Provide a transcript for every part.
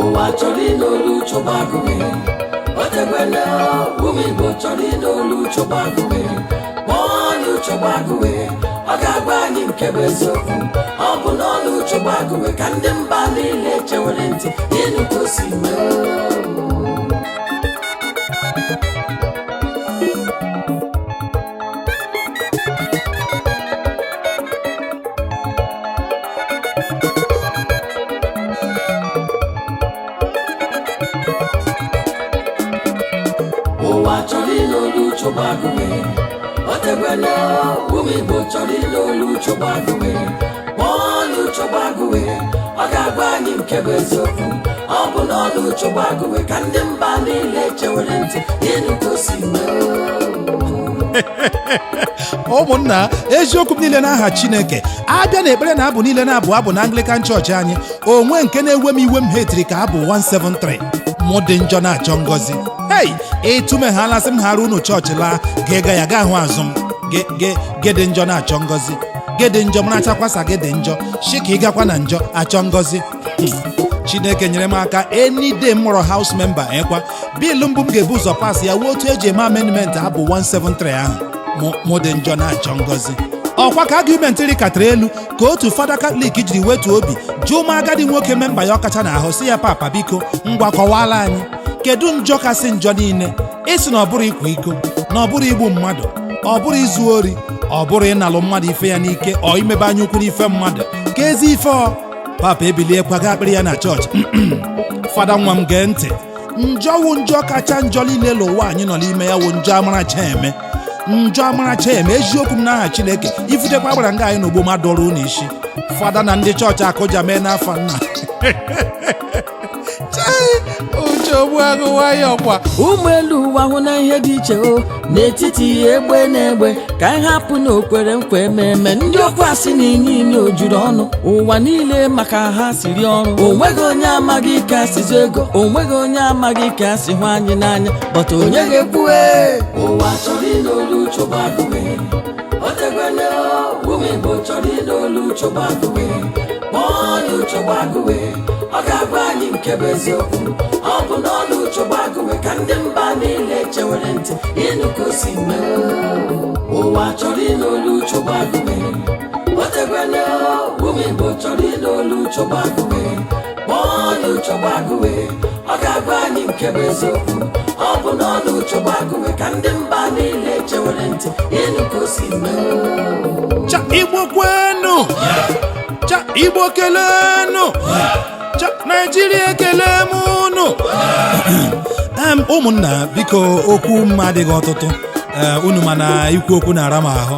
ụwa chọrọ ịnolu chụgbagụwe otegbele ụmụ Igbo chọrọ ịnolu chụgbagụwe ọnụ chụgbagụwe ọ ga-agwa anyị nke bụ eziokwu ọ bụ n'ọnụ chụgbagụwe ka ndị mba niile chewere ntị ịnụ ka o si mee ụwa chọrọ ịnolu chụgbagụwe otegbele ụmụ Igbo chọrọ ịnolu chụgbagụwe ọnụ chụgbagụwe ọ ga-agwa anyị nke bụ eziokwu ọ bụ n'ọnụ chụgbagụwe ka ndị mba niile chewere ntị ịnụ ka o si mee ụmụnna eziokwu m niile n'aha Chineke abịa na ekpere na abụ niile na-abụ abụ na Anglican chọọchị anyị onwe nke na-ewe m iwe m hetiri ka abụ 173 mụ dị njọ na-achọ ngọzi hei etume ha lasị m hara unu chọọchị laa ga-ega ya gaa hụ azụ m gede njọ na-achọ ngọzi gede njọ mara achakwasa gede njọ shi ka ị gakwa na njọ achọ ngọzi Chineke nyere m aka enide m mụrụ haus memba ekwa bilu mbụ m ga-ebu ụzọ pas ya wuo otu eji eme amendment abụ 173 ahụ mụ dị njọ na-achọ ngọzi ọkwa ka argument rịkatara elu ka otu fada Katọlik jiri wetu obi jụọ m agadi nwoke memba ya ọkacha n'ahụ si ya papa biko ngwa kọwala anyị kedu njọ kasị njọ niile ịsị na ọ bụrụ ịkwa iko na ọ bụrụ igbu mmadụ ọ bụrụ izu ori ọ bụrụ ịnalụ mmadụ ife ya n'ike ọ imebe anya ukwu n'ife mmadụ ka ezi ife ọ papa ebilie kwaga akpịrị ya na chọọchị fada nwa m gee ntị njọ wụ njọ kacha njọ niile n'ụwa anyị nọ n'ime ya wụ njọ amaracha eme njọ amaracha eme eziokwu m n'aha Chineke ifutekwa gbara nga anyị n'ogbo ma dọrọ unu isi fada na ndị chọọchị akụja mee n'afọ nna ụmụ elu ụwa hụ na ihe dị iche o n'etiti egbe na egbe ka anyị hapụ na okwere nkwa ememe ndị okwu asị na inye o juru ọnụ ụwa niile maka ha siri ọrụ onweghị onye amaghị ka asịzi ego onweghị onye amaghị ka asị hụ anyị n'anya bọta onye ga-ekwue ụwa chọrọ ịnolu chụgbagụwe otegbele ụmụ Igbo chọrọ ịnolu chụgbagụwe ọnụ chụgbagụwe ọ ga-agwa anyị nke bụ eziokwu ọ bụ n'ọnụ chụgbagụwe ka ndị mba niile chewere ntị ịnụ ka o si mee ụwa chọrọ ịnolu chụgbagụwe otegbele ụmụ Igbo chọrọ ịnolu chụgbagụwe ọnụ chụgbagụwe ọ ga-agwa anyị nke bụ eziokwu ọ bụ n'ọnụ chụgbagụwe ka ndị mba niile chewere ntị ịnụ ka o si mee cha Igbo kwenu cha Igbo kelenu cha Naijiria ekele m unu ụmụnna biko okwu m adịghị ọtụtụ unu mana ikwu okwu na-ara m ahụ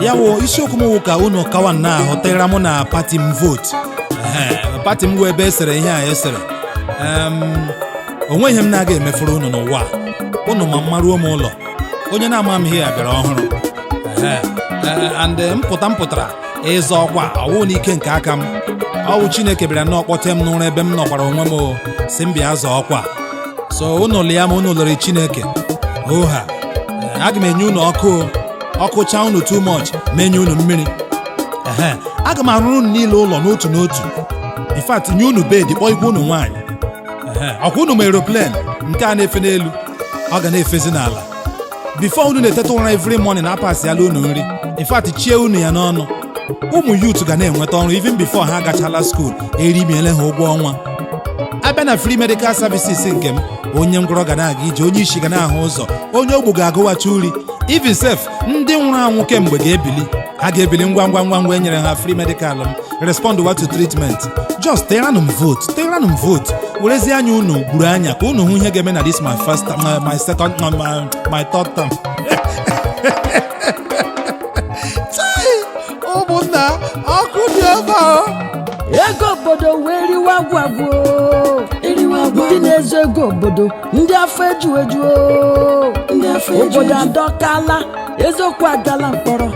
ya wụ isiokwu m wụ ka unu kawa na ahụ tera mụ na pati m votu pati m wee ebe esere ihe a esere onwe ihe m na-aga emefuru unu n'ụwa unu ma mmaruo m ụlọ onye na-ama m ihe ya bịara ọhụrụ and mpụtara ịzọ ọkwa ọwụ n'ike nke aka m ọwụ Chineke bịara n'ọkpọte m n'ụra ebe m nọkwara onwe m si m bịa zọọ ọkwa so unu lịa m unu lere Chineke oha aga m enye unu ọkụcha unu too much menye unu mmiri aga m arụrụ unu niile ụlọ n'otu n'otu in fact nye unu bed kpọọ igwe unu nwaanyị ọkwa unu ma aeroplane nke a na-efe n'elu ọ ga na-efezi n'ala before unu na-eteta ụra every morning apasịala unu nri in fact chie unu ya n'ọnụ ụmụ youth ga na-enweta ọrụ even before ha agachala school erimiele ha ụgwọ ọnwa abịa na free medical services nke m onye ngwọrọ ga na-aga ije onye isi ga na-ahụ ụzọ onye ogbu ga-agụwacha uri even sef ndị nwụrụ anwụ kemgbe ga-ebili ha ga-ebili ngwa ngwa enyere ha free medical m respond to treatment just teranụ m vote werezie anya unu gburu anya ka unu hụ ihe ga-eme na this my first my second my third term ụmụnna ọkụ dị ebe ego obodo wee riwa gwagwo ndị na-ezo ego obodo ndị afọ eju obodo adọkala eziokwu agala mkpọrọ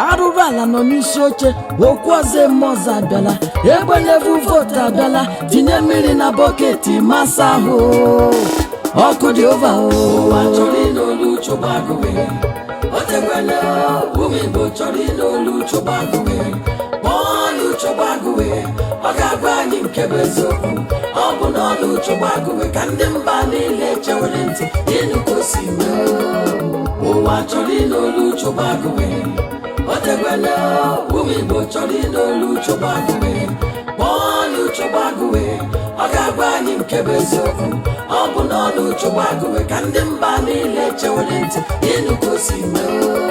arụrụ ala nọ n'isi oche okwu ọzọ eme ọzọ abịala egbenyevu votu abịala tinye mmiri na bọketi masa ahụ ọkụ dị ova ụwa chọrọ ịnolu chụgbagụwe otegbele ụmụ Igbo chọrọ ịnolu chụgbagụwe ọnụ chụgbagụwe ọ ga-agwa anyị nke bụ eziokwu ọ bụ n'ọnụ Chụgbagụwe ka ndị mba niile chewere ntị ịnụ ka o si mee. Ụwa chọrọ ịnụ olu Chụgbagụwe, o tegwele ụmụ Igbo chọrọ ịnụ olu Chụgbagụwe. Ọnụ Chụgbagụwe, ọ ga-agwa anyị nke bụ eziokwu. Ọ bụ n'ọnụ Chụgbagụwe ka ndị mba niile chewere ntị ịnụ ka o si mee.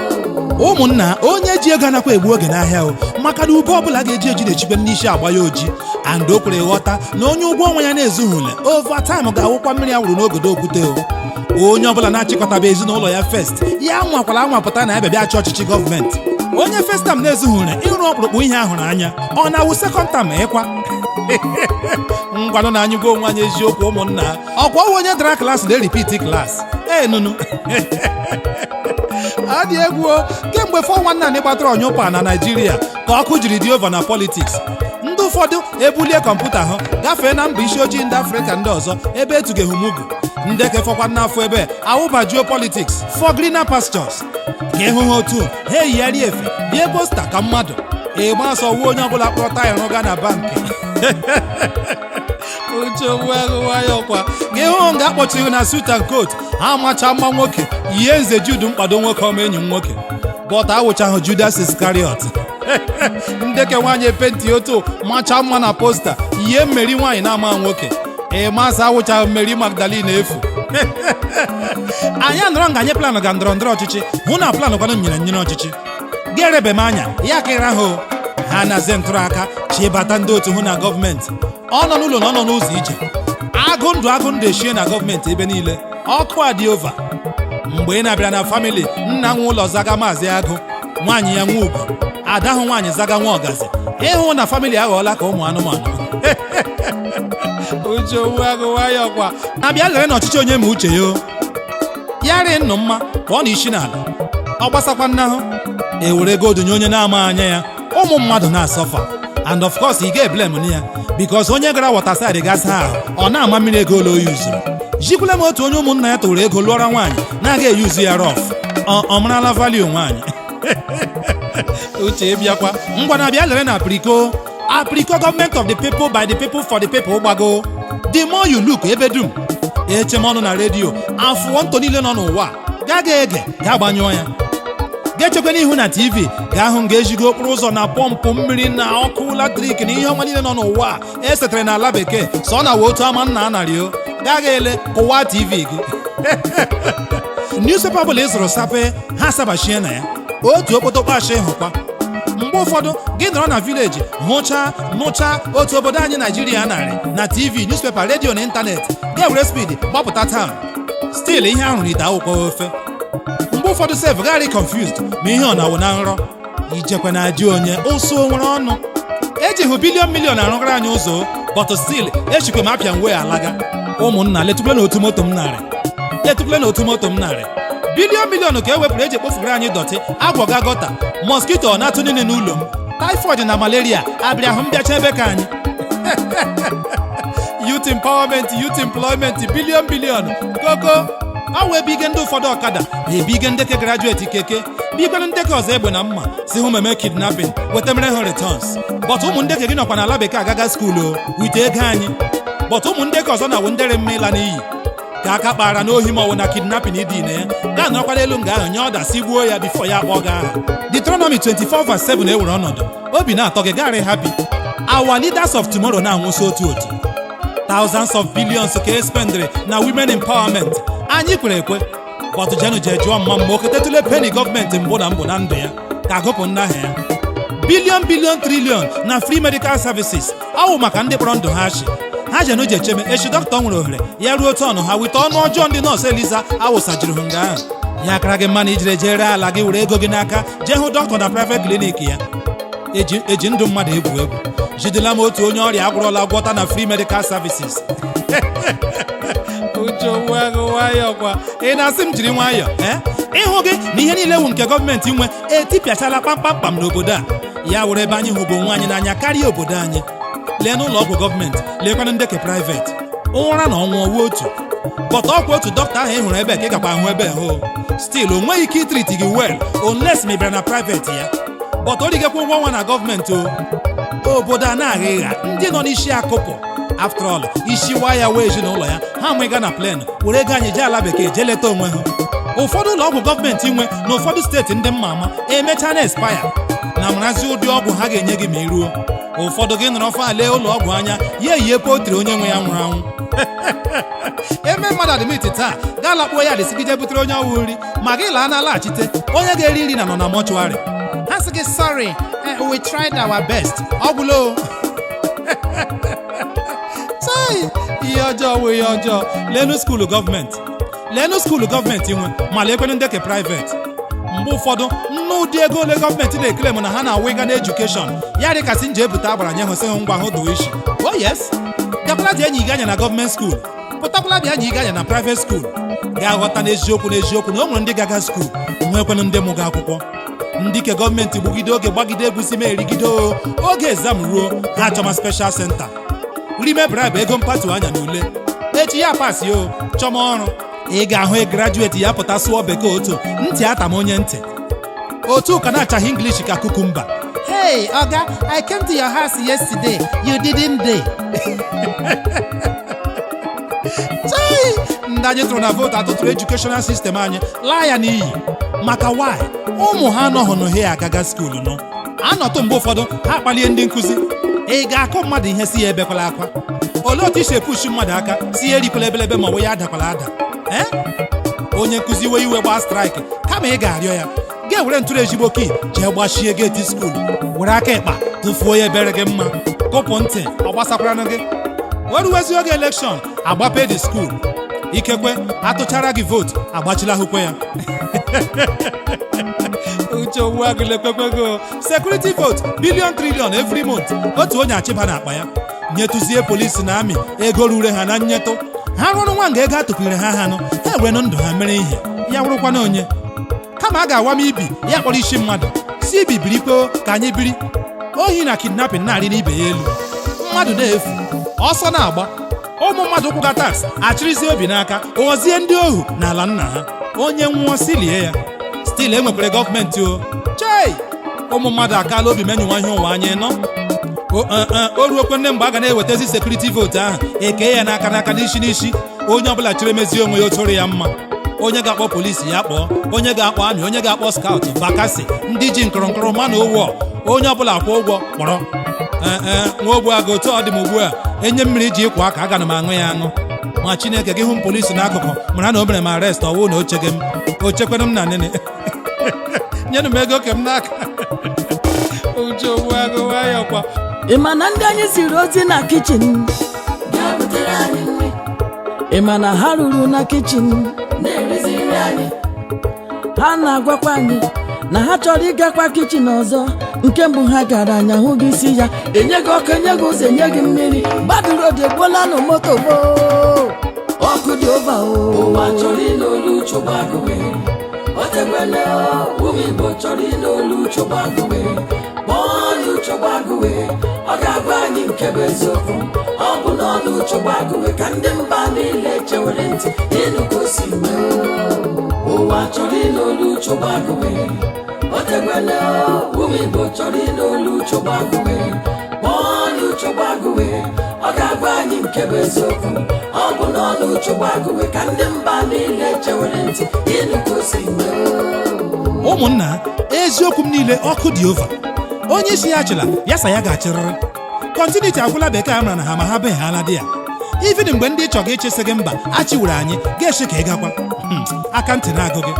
Ụmụnna, onye ji ego anakwa egbu oge n'ahịa o, maka na ube ọbụla ga-eji eji na-echibe n'isi agba ya oji. And o kwere ghọta na onye ụgwọ ọnwa ya na-ezughule overtime ga-awụkwa mmiri awụrụ n'ogodo okwute o. Onye ọbụla na-achịkọtaba ezinụlọ ya first, ya nwakwara anwapụta na ebe bịa achị ọchịchị gọọmenti. Onye first time na-ezughule ịrụ ọkpụrụkpụ ihe ahụrụ anya, ọ na-awụ second time ịkwa. Ngwanụ na anyị gwa onwe anyị eziokwu ụmụnna, ọkwa onye dara klaasị na-eripiti klaasị. Nụnụ adị egwu kemgbe 419 gbatara ọnyụpa na Naịjirịa ka ọkụ jiri dị ova na politiks. Ndị ụfọdụ ebulie kọmputa ha gafee na mba isi ojii ndị Afrịka ndị ọzọ ebe etugeghị mugu. Ndị kefọkwa n'afọ ebe awụbajuo politiks for greener pastures. Ka ịhụ ha otu ha eyigharị efe bie posta ka mmadụ ịgba asọ wuo onye ọbụla kpọrọ taya rụga na bankị. Uche nwayọkwa ga-ịhụ nga akpọchighị na suit and coat ha macha mma nwoke ihe nze Jude mkpado nwoke ọma enyi m nwoke bọta awụchahụ Judas Iscariot. Ndeke nwaanyị penti otu macha mma na posta ihe mmeri nwaanyị na-ama nwoke ịmasa awụchahụ Mary Magdalene efu. Anyị anọrọ nga anyị planụ ga ndọrọndọrọ ọchịchị hụ na planụ kwanụ nyere ọchịchị ga-erebe m anya ya ka ịra ahụ ha na-aze ntụrụ aka chibata ndị otu hụ na gọọmenti ọ nọ n'ụlọ na ọ nọ n'ụzọ ije. Agụ ndụ eshie na gọọmenti ebe niile, ọkụ adị ova. Mgbe ị na-abịara na famili, nna nwe ụlọ zaga Maazị Agụ, nwaanyị ya nwe Ugo, ada hụ nwaanyị zaga nwa Ọgazi, ịhụ na famili aghọọla ka ụmụ anụmanụ. Uche Agụ nwayọkwa na-abịa lere n'ọchịchị onye ma uche ya rịị nnụ mma ka ọ na isi n'ala ọ gbasakwa nnahụ ewere ego odonye onye na-ama anya ya, ụmụ mmadụ na-asọfa. And of course ị ga-eblem ya because onye gara watersaịdị gasa ahụ ọ na-ama mmiri ego ole oyi uzuru. Jikwule m otu onye ụmụnna ya tụrụ ego lụọra nwaanyị na-aga eyuzu ya rọf ọ marala value nwaanyị. Uche bịakwa ngwa na-abịa lere na apriko government of the people by the people for the people gbago. The more you look ebe dum echemọnụ na redio afụọ ntọ niile nọ n'ụwa ga ege ga-agbanyụọ ya. Ga-echekwa n'ihu na TV ga-ahụ nga ejigo okporo ụzọ na pọmpụ mmiri na ọkụ latrik na ihe ọma niile nọ n'ụwa esetere n'ala bekee sọ na otu ama nna anarịo gaghị ele kụwa TV gị. Newspaper ọbụla ị zụrụ sape ha sabachie na ya otu okpotokpo ashị hụkwa. Mgbe ụfọdụ gị nọrọ na vileji nụcha otu obodo anyị Naijiria narị na TV, newspaper, redio na ịntanetị ga-ewere spidi gbapụta taụn stil ihe ahụrụ ite akwụkwọ ofe. Mgbe ụfọdụ sef gari confused ma ihe ọ na-awụ na nrọ ijekwe na ajị onye ụsụ nwere ọnụ eji hụ bilion milion arụgara anyị ụzọ but still echikwe m apịa wee alaga. Ụmụnna letukwule na otu moto m narị bilion milion ka e wepụrụ eji ekpofugara anyị dọtị agwọga gọta mosquito na-atụ niile n'ụlọ m typhoid na malaria abịa hụ mbịacha ebe ka anyị. Youth empowerment, youth employment, bilion koko ọ wee bige ndị ụfọdụ ọkada na-ebige ndeke graduate keke bigwere ndeke ọzọ egbe na mma si hụ meme kidnapping weta mere ha returns but ụmụ ndeke gị nọkwa na ala bekee agaga skuulu wite ego anyị but ụmụ ndeke ọzọ na-awụ ndere mma ịla n'iyi ka aka kpara n'ohi ma ọwụ na kidnapping ịdị na ya gaa nọkwara elu nga ahụ nye ọda si gbuo ya bifo ya akpọ ga aha. Deuteronomy 24:7 ewere ọnọdụ obi na-atọ gị gari happy our leaders of tomorrow na-anwụsị otu thousands of billions ka espendere na women empowerment. Anyị kwere ekwe bọtụ jenu je jụọ mma oketetule peni gọọmenti mbụ na ndụ ya ka agụpụ ndị ahụ ya bilion trilion na free medical services awụ maka ndị kpọrọ ndụ ha achị ha jenu je cheme echi dọkịta nwere ohere ya ruo otu ọnụ ha wite ọnụ ọjọọ ndị nọọsụ Eliza awụsajiri hụ nga ahụ ya akara gị mma na ijire jere ala gị were ego gị n'aka jee hụ dọkịta na private clinic ya eji ndụ mmadụ egwu jidela m otu onye ọrịa agwụrọla gwọta na free medical services. Uche nwayọkwa ị na-asị m jiri nwayọ ịhụ gị na ihe niile wụ nke gọọmenti nwe etipịachala kpamkpam n'obodo a ya were ebe anyị hụgo nwa anyị n'anya karịa obodo anyị. Lee n'ụlọ ọgwụ gọọmenti lekwana ndeke private ụra na ọnwụ ọwụ otu bọta ọkwa otu dọkịta ahụ ị hụrụ ebe ka ị gakwa ahụ ebe hụ stil o nweghị ike itriti gị well unless ma ị bịara na private ya bọta o rigakwa ụgwọ ọnwa na gọọmenti obodo a na-agha ịgha ndị nọ n'isi akụkụ after all ishiwa ya wee ezinụlọ ya ha nwega na plen were ego anyị jee ala bekee jee leta onwe ha. Ụfọdụ ụlọ ọgwụ gọọmenti nwe na ụfọdụ steeti ndị mma ama emechaa na expire na marazi ụdị ọgwụ ha ga-enye gị ma i ruo. Ụfọdụ gị nọrọ fa lee ụlọ ọgwụ anya ya eyie potri onye nwe ya nwụrụ anwụ. Eme mmadụ admiti taa gaa lakpuo ya dịsigide butere onye ọwụ nri ma gị laa na alaghachite onye ga-eri nri na nọ na mọchụarị ha sị gị sorry we tried our best ọ gwụla o. Ihe ọjọọ wụ ihe ọjọọ. Lenu skuulu gọọmenti nwe ma lekwenu ndeke private. Mgbe ụfọdụ n'ụdị ego ole gọọmenti na-ekele m na ha na-awụ ịga na edukeshọn ya dịkasị nje ebute agbara nye hụsị ngwa hụ dụ isi. Oh yes, gabala dị enyi gị anya na gọọmenti skuul pụtakwala dị enyi gị anya na private skuul ga-aghọta n'eziokwu na o nwere ndị gaga skuul nwekwenụ ndị mụga akwụkwọ. Ndị ke gọọmenti gbugide oge gbagide egwusi ma erigide oge ezam ruo ha achọma special center rime bribe ego mpatu anya n'ule echi ya pasi o chọma ọrụ ị ga-ahụ graduate ya pụta sụọ bekee otu ntị atam onye ntị otu ka na-achaghị English ka kukumba. Hey Oga, I came to your house yesterday. You didn't dey. Ndị anyị tụrụ na votu atụtụrụ educational system anyị laa ya n'iyi maka why ụmụ ha anọghị n'ohe ya agaga skuulu nọ anọtụ mgbe ụfọdụ ha kpalie ndị nkụzi ị ga-akọ mmadụ ihe si ya ebekwala akwa. Olee otu isi epushi mmadụ aka si ya erikwala ebelebe ma we ya adakwala ada onye nkụzi wee iwe gbaa straịkị kama ị ga-arịọ ya ga-ewere ntụrụ ezigbo kii jee gbachie geeti skuulu were aka ịkpa tụfuo ya ebere gị mma kụpụ ntị ọ gbasakwaranụ gị o ruwezi oge elekshọn agbape dị skuulu ikekwe atụchara gị vootu agbachila hụkwe ya. Uche owu agụlekwekwego sekuriti vote bilion trilion every month otu onye achịba n'akpa ya nyetụzie polisi na amị ego rure ha na nyetụ ha rụrụ nwa nga ego atụpụire ha hanụ ha ewerenụ ndụ ha mere ihe ya wụrụkwana onye kama a ga-awa m ibi ya kpọrọ isi mmadụ si ibi birikpo ka anyị biri. Ohi na kidnapping na-arị n'ibe ya elu mmadụ na-efu ọsọ na-agba ụmụ mmadụ kwụga tax achịrịzi obi n'aka ozie ndị ohu n'ala nna ha onye nwụọ silie ya stil enwekwara gọọmenti o chei ụmụ mmadụ akala obi menyụwa ihe ụwa anyị nọ o ruokwe nne mgbe a ga na-ewetazi sekuriti votu ahụ eke ya n'aka n'isi onye ọbụla chịrị emezi onwe ya otoro ya mma onye ga-akpọ polisi ya kpọọ onye ga-akpọ amị onye ga-akpọ skaut bakasị ndị ji nkọrọnkọrọ ma na ụwọ onye ọbụla kwụ ụgwọ kpọrọ nwa ogbu aga otu ọ dị m ugbu a enye mmiri ji ịkwa aka aga na m aṅụ ya aṅụ ma Chineke gị hụ m polisi n'akụkụ mara na o mere m arest ọwụ na ocheghị m ochekwenụ m na nene nyenụ m ego ke m n'aka. Uche ogbu agụ nwayọkwa. Ị ma na ndị anyị siri ozi na kichin ị ma na ha ruru na kichin na-erizi nri anyị ha na-agwakwa anyị na ha chọrọ ịgakwa kichin ọzọ nke mbụ ha gara anya hụ gị isi ya enye gị ọkụ enye gị ụzọ enye gị mmiri gbadurodi egbuola nụ moto gboo ọkụ dị ova ụwa chọrọ ịn'olu chụgbagụwe otegbele ụmụ Igbo chọrọ ịn'olu chụgbagụwe bọọlụ chụgbagụwe ọ ga-agwa anyị nke bụ eziokwu ọ bụ n'ọnụ chụgbagụwe ka ndị mba niile chewere ntị ịnụ ka o si mee ụwa chọrọ ịn'olu chụgbagụwe otegbele ụmụ Igbo chọrọ ịn'olu chụgbagụwe bọọlụ chụgbagụwe ọ ga-agwa anyị nke bụ eziokwu ọ bụ n'ọnụ chụgbagụwe ka ndị mba niile chewere ntị ịnụ ka o si mee. Ụmụnna eziokwu m niile ọkụ dị ova onye isi ya chịla ya sa ya ga-achịrịrị kọntiniti agwụla bekee a mara na ha ma ha beghị ala dị ya ivin mgbe ndị chọga ịchịsị gị mba achịwere anyị ga-eche ka ị gakwa aka ntị na-agụ gị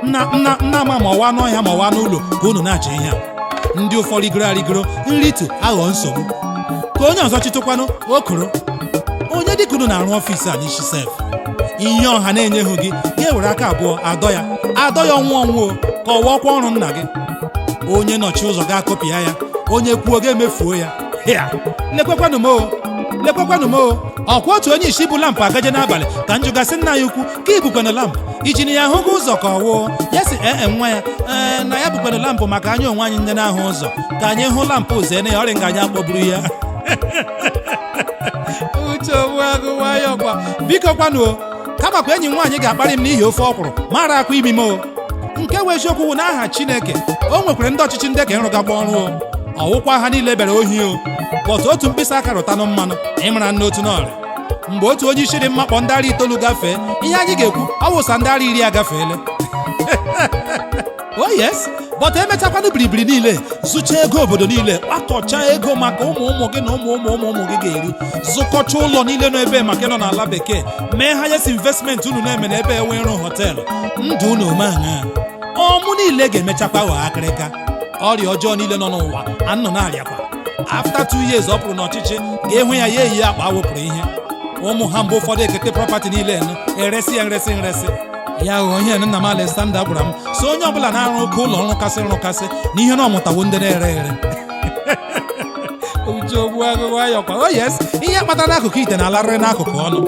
nna ama ma ọwa n'ọhịa ma ọwa n'ụlọ ka unu na-achọ ihe a ndị ụfọdụ rigoro arigoro nritu aghọ nsogbu ka onye ọzọ chịtụkwanụ okoro onye dịka unu na-arụ ọfiisi anyị isi sef ihe ọha na-enyeghị gị ga-ewere aka abụọ adọ ya ọnwụ ka ọwa ọkwa ọrụ nna gị onye nọchi ụzọ ga-akọpịa ya onye kwuo ga-emefuo ya lekwekwanụ m ọkwa otu onye isi bụ lampụ agaje n'abalị ka njụgasị nna ya ukwu ka ị bukwana lampụ iji na ya ahụghị ụzọ ka ọ wụọ ya si nwa ya na ya bukwana lampụ maka anyị onwe anyị ndị na-ahụ ụzọ ka anyị hụ lampụ ụzọ ene ya ọrịa nga anyị akpọburu ya. Uche ogbu agụ nwayọkwa biko kwanụ kamakwa enyi nwaanyị ga-akparị m n'ihi ofe ọkwụrụ mara akwa imi m nke wee eziokwu wụ n'aha Chineke o nwekwara ndị ọchịchị ndị ka ịrụgagba ọrụ ọwụkwa ha niile bịara ohi o bọtụ otu mkpịsị aka rụtanụ mmanụ ịmara n'otu n'ọrịa mgbe otu onye isi dị mma kpọ ndị ara 9 gafee ihe anyị ga-ekwu ọ wụsa ndị ara 10 agafeela oh yes bọtụ emechakwanụ biribiri niile zụcha ego obodo niile kpakọcha ego maka ụmụ gị na ụmụ gị ga-eri zụkọcha ụlọ niile nọ ebe maka nọ n'ala bekee mee highest investment unu na-eme n'ebe enwe ịrụ họteelụ ndụ unu omeaṅa ọmụ niile ga-emechakwa ghọọ akịrịka ọrịa ọjọọ niile nọ n'ụwa anọ na-arịakwa after 2 years ọ pụrụ n'ọchịchị ga-ehụ ya ya eyi akpa wepụrụ ihe ụmụ ha mgbe ụfọdụ ekete prọpati niile eresi ya nresi ya ghọọ ihe nna m Alexander gwara m so onye ọbụla na-arụ oke ụlọ nrụkasị na ihe na ọmụtawo ndị na-ere ere ojogbu agụgụ ayọkwa oh yes ihe kpatara n'akụkụ ite na-alarịrị n'akụkụ ọnụ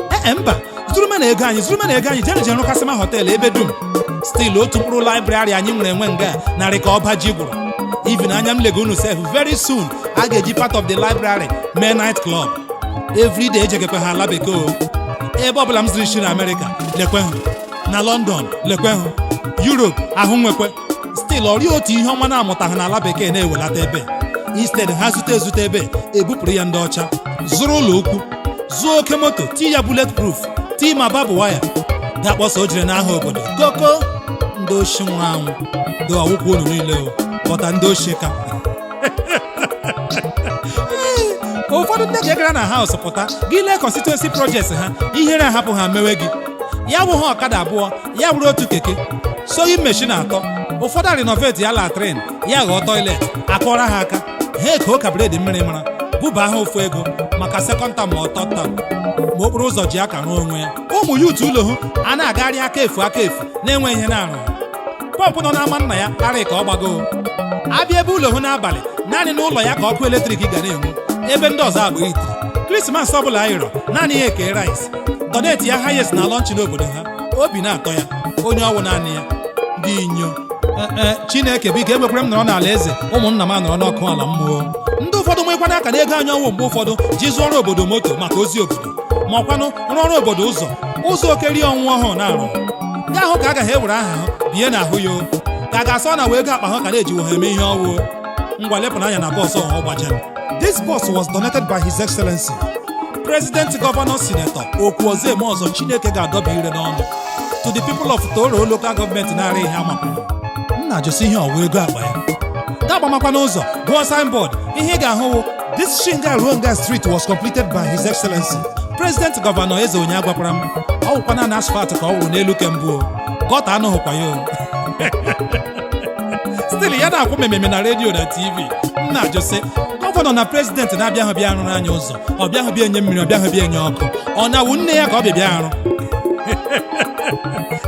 mba zụrụme na ego anyị jere nrụkasịma họteelụ ebe dum stil otu mkpụrụ laibrarị anyị nwere enwe nga narị ka ọba ji gwụrụ even anya m lego unu sef very soon a ga-eji part of the library mee night club everyday ejegekwe ha ala bekee ebe ọbụla m ziri shi na Amerịka lekwe hụ na London lekwe hụ Europe ahụ nwekwe stil ọrịa otu ihe ọma na-amụtaghị n'ala bekee na-ewelata ebe instead ha zute ebe ebupụrụ ya ndị ọcha zụrụ ụlọ ukwu zụọ oke moto tii ya bulletproof tii ma babụ waya ga-akpọsa o jiri n'aha obodo koko ndị oshi nwụrụ anwụ dị ọwụkwụ unu niile kpọta ndị oshi ka ụfọdụ ndị ga-egara na haus pụta gị lee constituency projects ha ihere ahapụ ha mewe gị ya bụ ha ọkada abụọ ya bụrụ otu keke sewing machine 3 ụfọdụ renovate ya latrin ya ghọọ toilet akọrọ ha aka ha eko ka bred mmiri mara bụba ha ofu ego maka second term ma third term ma okporo ụzọ ji aka rụọ onwe ya ụmụ yut ụlọ hụ a na-agagharị aka efu na-enwe ihe na-arụ pọmpụ nọ n'ama nna ya arị ka ọ gbago abịa ebe ụlọ hụ n'abalị naanị n'ụlọ ya ka ọkụ eletrik ga na-enwu ebe ndị ọzọ agba itiri krismas ọbụla ayịrọ naanị ya eke rice doneti ya highest na lọnchi n'obodo ha obi na-atọ ya onye ọwụ naanị ya dị inyo Chineke biko ekwekwere m nọrọ n'ala eze ụmụnna m anọrọ n'ọkụ ala mmụọ ndị ụfọdụ nwekwana aka n'ego anyị ọnwụ mgbe ụfọdụ ji zụọ ọrụ obodo moto maka ozi obodo ma ọkwanụ rụọ ọrụ obodo ụzọ okeri ọnwụnwa ọhụụ na-arụ ndị ahụ ka agaghị ewere aha ha bie n'ahụ ya ka a ga-asọ na wee ego akpa ha ka na-ejiwo ha eme ihe ọwụ ngwa lepụrụ anya na bọọsụ ọha ọgbajara. This bus was donated by His Excellency President Governor Senator Okwuozeme ọzọ Chineke ga-adọba ire n'ọnụ to the people of Toro local government na-arị ihe amapụrụ nna ajụsị ihe ọwụ ego akpa ya ga-agbamakwa n'ụzọ gụọ signboard ihe ị ga-ahụwo this Shinga Ruonga Street was completed by His Excellency President Governor Eze onye agwakwara m ọ wụkwana na asfalt ka ọ wụrụ n'elu kembụ gọta anụghịkwa ya stil ya na-akwụ mmemme na redio na TV nna ajụsị gọvanọ na prezidenti na-abịaghị bịa arụrụ anyị ụzọ ọ bịaghị bịa enye mmiri ọ bịaghị bịa enye ọkụ ọ na-awụ nne ya ka ọ bịa arụ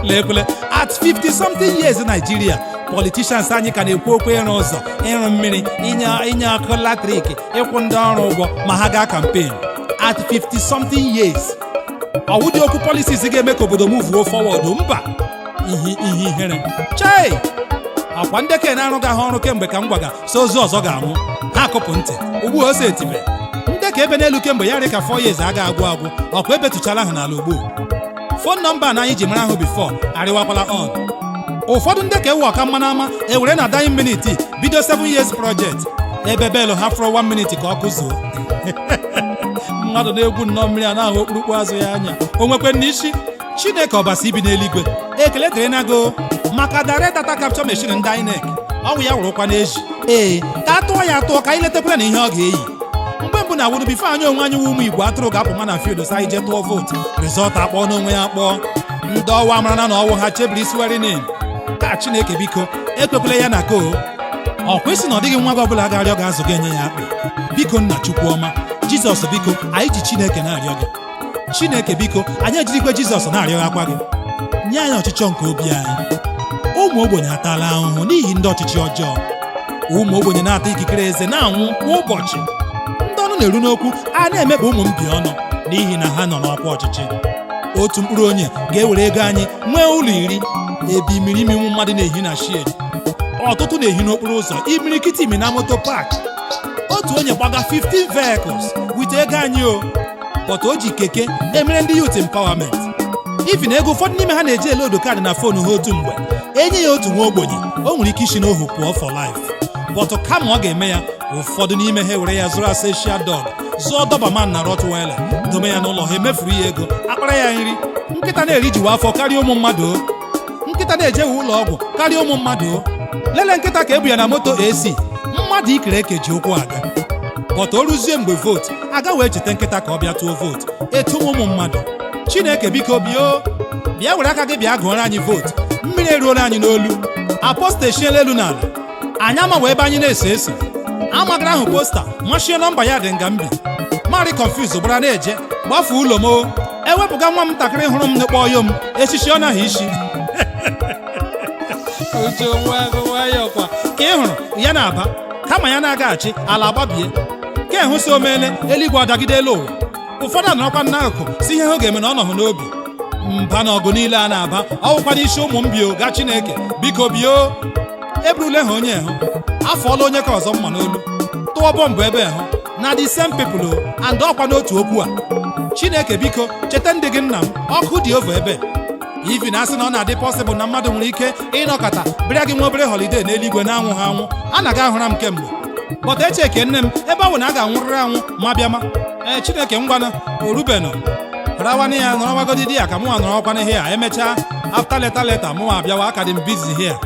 lekwele at 50 something years Nigeria politicians anyị ka na-ekwu okwu ịrụ ụzọ ịrụ mmiri inye ọkụ latrik ịkwụ ndị ọrụ ụgwọ ma ha gaa kampen at 50 something years ọwụdị okwu policies ga-eme ka obodo muvuo forward mba ihe ihere chei akwa ndị ke na-arụ ga ọrụ kemgbe ka m gwaga so ozu ọzọ ga-anwụ ha akụpụ ntị ugbu ose etibe ndị ka ebe n'elu kemgbe ya dị ka 4 years aga agwụ ọkwa ebe tụchala ha n'ala ugbu fon nọmba na anyị ji mara ahụ bifo arịwakwala on ụfọdụ ndị ka ewu ọka mmanụ ama ewere na dying minute bido 7 years project ebe belụ ha fọrọ 1 minute ka ọ kụzuo mmadụ na-egwu nnọọ mmiri a na-ahụ okpurukpu azụ ya anya o nwekwe n'isi Chineke ọbasi ibi n'eluigwe ekele dịrị nago maka direct data capture machine ndị INEC ọnwụ ya wụrụkwa n'eji ka atụọ ya atụọ ka anyị letakwara na ihe ọ ga-eyi mgbe mbụ na awụrụ bifo anyị onwe anyị wụ ụmụ Igbo atụrụ ga-apụ ma na field sa anyị jee tụọ vootu rizọt akpọọ n'onwe ya akpọọ ndị ọwa mara na ọwụ ha chebiri isiwari nin ka Chineke biko ekwekwele ya na koo ọkwa isi na ọ dịghị nwa gị ọbụla ga-arịọ ga-azụ gị enye ya akpị biko nna Chukwuọma Jizọs biko anyị ji Chineke na-arịọ gị Chineke biko anyị ejirikwe Jizọs na-arịọ akwa gị nye anyị ọchịchọ nke obi anyị ụmụ ogbenye atala ahụhụ n'ihi ndị ọchịchị ọjọọ ụmụ ogbenye na-ata ikikere eze na-anwụ kwa ụbọchị ndị ọnụ na-eru n'okwu a na-emekpa ụmụ mbi ọnụ n'ihi na ha nọ n'ọkwa ọchịchị otu mkpụrụ onye ga-ewere ego anyị nwee ụlọ 10 ebe imirimi mmadụ na-ehi na shed ọtụtụ na-ehi n'okporo ụzọ imirikiti imi na moto park otu onye gbaga 15 vehicles wite ego anyị but o ji keke emere ndị youth empowerment ifi na ego ụfọdụ n'ime ha na-eji elodo kaadị na fonu ha otu mgbe enye ya otu nwa ogbenye o nwere ike isi n'ohu pụọ for life but kama ọ ga-eme ya ụfọdụ n'ime ha were ya zụrụ Acacia dog, zụọ Doberman na Rottweiler, dome ya n'ụlọ ha, emefuru ya ego, akpara ya nri. Nkịta na-erijiwa afọ karịa ụmụ mmadụ o. Nkịta na-ejeghị ụlọ ọgwụ karịa ụmụ mmadụ o. Lele nkịta ka ebu ya na moto AC, mmadụ ikere eke ji ụkwụ aga. Bọta o ruzie mgbe vootu, aga wee cheta nkịta ka ọ bịa tụọ vootu, etu ụmụ mmadụ. Chineke biko bịa were aka gị bịa gụọrọ anyị vootu. Mmiri eruola anyị n'olu, aposta eshiela elu n'ala, anyị amawa ebe anyị na-eso eso. Amagara ahụ posta machie nọmba ya dị nga mbi, marị confuse gbara na-eje gbafuo ụlọ m o. Ewepụga nwa m ntakịrị hụrụ m n'ekpọ ọyọ m echichi ọ naghị isi uche nwayọkwa ka ị hụrụ ya na-aba kama ya na-agaghachi ala agbabie ka ehụsi omele eluigwe adagide elu ụwa. Ụfọdụ anọrọkwa n'akụkụ si ihe ha ga-eme na ọ nọhụ n'obi. Mba na ọgụ niile a na-aba ọwụkwa n'isi ụmụ m bio ga Chineke biko bio eburule ha onye hụ afọọla onye ka ọzọ mma n'olu tụọ bọmbụ ebe hụ na the same people o and ọkwa n'otu okwu a. Chineke biko cheta ndị gị nna m ọkụ dị over ebe ivi na asị na ọ na-adị possible na mmadụ nwere ike ịnọkọta bịa gị nwa obere holiday n'eluigwe na-anwụ ha anwụ. A na-aga ahụra m kemgbe bọta echeke nne m ebe ọ bụ na a ga-anwụrịrị anwụ ma bịa ma Chineke ngwana orubenụ rawanị ya nọrọwagodi di ya ka mụnwa nọrọkwana ihe a emechaa after leta mụnwa abịawa aka dị m busy here.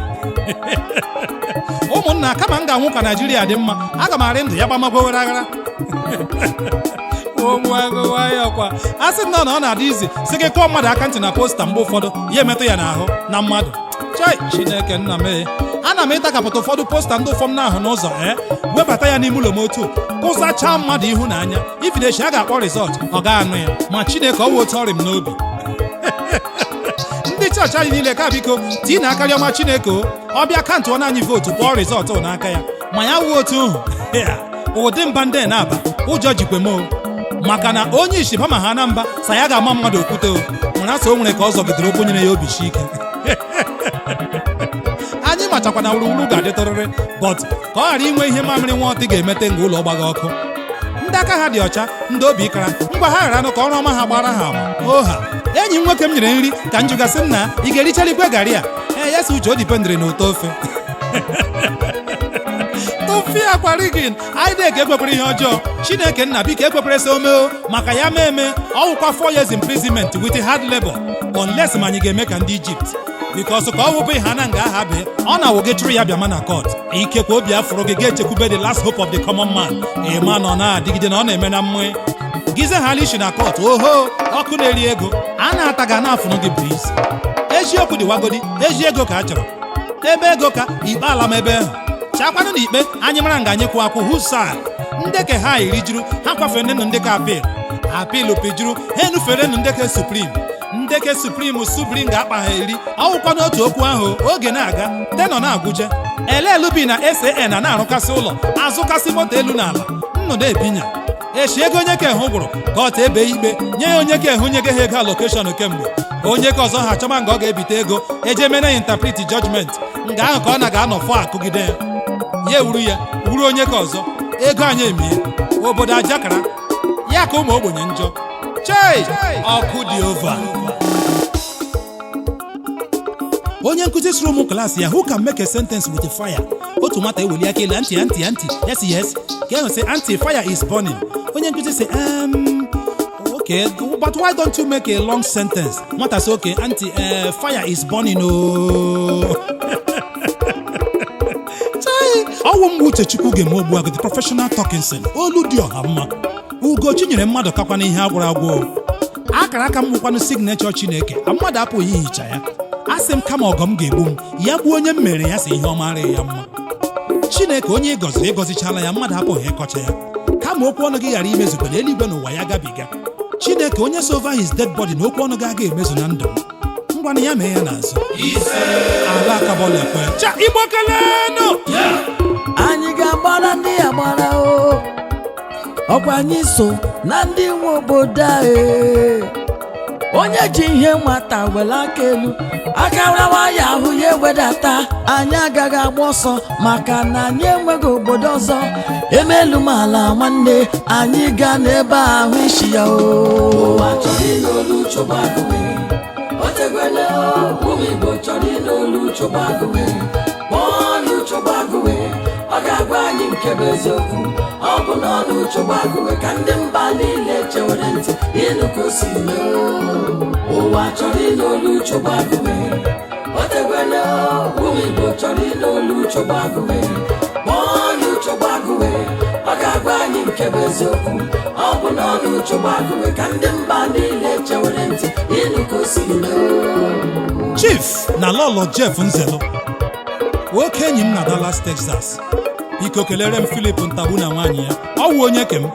Ụmụnna kama m ga-anwụ ka Naijiria dị mma aga m arị ndụ ya gbamagwowere aghara ụmụagụwayọkwa a sị na ọ na-adị izi si gị kụọ mmadụ aka ntị na posta mgbe ụfọdụ ya emetụ ya n'ahụ na mmadụ. Chai Chineke nna m ana m ịtakapụta ụfọdụ posta ndị ụfọm n'ahụ n'ụzọ webata ya n'ime ụlọ m otu kụzachaa mmadụ ihu na anya ifinechi a ga-akpọ rizọt ọ ga-anụ ya ma Chineke ọ wụ otu ọrị m n'obi. Ndị chọọchị anyị niile ka biko tii na akarị ọma Chineke ọ bịa ka ntụọ na anyị vootu kpọọ rizọtụ n'aka ya ma ya wuo otu nhụ ụdị mba ndị na-aba ụjọ jikwe m maka na onye isi bama ha na mba sa ya ga-ama mmadụ okwute nwere asọ o nwere ka ọ zọgidere okwu nyere ya obi shi ike. Anyị machakwa na wuruwuru ga-adịtọrịrị bọt ka ọ ghara inwe ihe mamịrị nwa ọtị ga-emete nga ụlọ gbaga ọkụ. Ndị aka ha dị ọcha ndị obi kara ngwa ha ghara anụ ka ọrụ ọma ha gbara ha ama oha. Enyi m nwoke m nyere nri ka m jụgasị m na ị ga-ericharikwe garị a ya si uche o dipendịrị na ụtọ ofe tụfịa akwarigin anyị na-ege ekwekwere ihe ọjọọ. Chineke nna biko ekwekwere so omeo maka ya mee ọwụkwa 4 years imprisonment with hard labor unless ma anyị ga-eme ka ndị Ijipt because ka ọ wụbụ ha na nga aha bee ọ na-awụgị chụrụ ya bịama na court ikekwe obi afụrụ gị ga-echekwube the last hope of the common man ịma na ọ na-adịgide na ọ na-eme na mmụọ gize ha ishi na court oho ọkụ na-eri ego a na-ata ga na-afụnụ gị briz. Eziokwu dị wagodi ezi ego ka a chọrọ ebe ego ka ikpe ala m ebe ahụ chakwanụ na ikpe anyị mara nga anyị kwụ akwụ husa ndeke ha iri juru ha kwafere nụ ndị ka apil pijuru ha enufere nụ ndeke suprim subrim ga-akpa ha iri ọwụkwa n'otu okwu ahụ oge na-aga tenọ na-agwụje elelubi na SAN na na-arụkasị ụlọ azụkasị moto elu na ala nnụdụ ebinya echi ego onye ka ehụ gwụrụ ka ọ ta ebe ikpe nye ya onye ka ehụ nyege ha ego alokeshọn kemgbe onye ka ọzọ ha chọma nga ọ ga-ebite ego eje mena ya interpret judgment nga ahụ ka ọ na-ga-anọ fọ akụgide ya wuru onye ka ọzọ ego anyị emie obodo ajakara ya ka ụmụ ogbenye njọ. Chei ọkụ dị ova. Onye nkụzi sịrị ụmụ klaasị ya who can make a sentence with a fire. Otu nwata eweli aka ele anti yes ka ehụ sị anti fire is burning. Onye nkụzi sị okay but why don't you make a long sentence. Nwata sị okay anti fire is burning ọwụ mgbe Uchechukwu ga-eme ogbu agụ the professional Talkinson olu dị ọha mma Ugochi nyere mmadụ kakwa n'ihe agwụrụ agwụ akara aka m bụkwanụ signature Chineke mmadụ apụghị ihicha ya. Asị m kama ọgọ m ga-egbu m ya gbuo onye m mere ya si ihe ọma arịghị ya mma. Chineke onye ịgọziri ịgọzichala ya mmadụ apụghị ịkọcha ya kama okwu ọnụ gị ghara imezukwa na eluigwe n'ụwa ya gabiga. Chineke onye so over his dead body na okwu ọnụ gị aga emezu na ndụ m ngwanụ ya mee ya n'azụ ala akabọla ekwe cha Igbo kelenụ anyị ga-agbara ndị agbara ọkwa anyị so na ndị nwe obodo anyị. Onye ji ihe nwata were aka elu aka rawa ya ahụ ya ewedata anyị agaghị agba ọsọ maka na anyị enweghị obodo ọzọ emelu m ala nwanne anyị gaa n'ebe ahụ isi ya ụwa chọrọ ịn'olu chụgbagụwe otegwele ụmụ Igbo chọrọ ịn'olu chụgbagụwe bọọlụ chụgbagụwe ọ ga-agwa anyị nke nke bụ eziokwu ọ bụ n'ọnụ Chụgbagụwe ka ndị mba niile chewere ntị ịnụ ka o si mee ụwa chọrọ ịnụ olu Chụgbagụwe otegwele ụmụ Igbo chọrọ ịnụ olu Chụgbagụwe ọnụ Chụgbagụwe ọ ga-agwa anyị nke bụ eziokwu ọ bụ n'ọnụ Chụgbagụwe ka ndị mba niile chewere ntị ịnụ ka o si mee Chief na Lolo Jeff Nzelu nwoke enyi m na Dallas, Texas. Biko kelere m Philip Ntagbu na nwaanyị ya ọ wụ onye ke m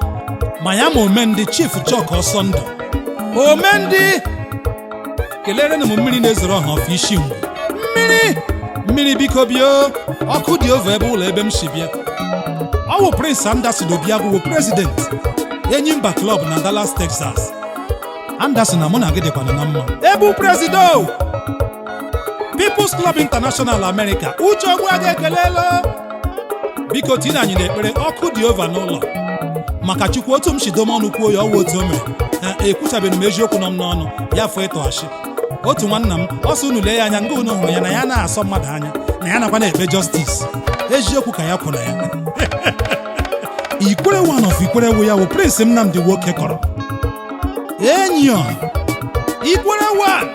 ma ya ma Omendị Chief Chuck Ọsọndụ Omendị kelere m mmiri na-ezoro ọha ọfụ isi mgbe mmiri biko bịa ọkụ dị over ebe ụlọ ebe m si bịa ọ wụ Prince Anderson Obiagwu president Enyimba Club na Dallas, Texas. Anderson na mụ na gị dịkwana na mma ebu presido People's Club International America Uche Ogbuagụ ekelela biko tinye anyị n'ekpere ọkụ dị ova n'ụlọ maka Chukwu otu m shidom ọnụ kwuo ya ọwụ otu o mere ekwuchabeghị m eziokwu nọ m n'ọnụ ya fụ ịtọghachi otu nwanna m ọsọ unu lee ya anya nga unu hụrụ ya na ya na-asọ mmadụ anya na ya nakwa na-ekpe justice eziokwu ka ya kwụ na ya Ikwere one of Ikwerewo ya wụ Prince Nnamdi Nwoke kọrọ enyi ọha Ikwere one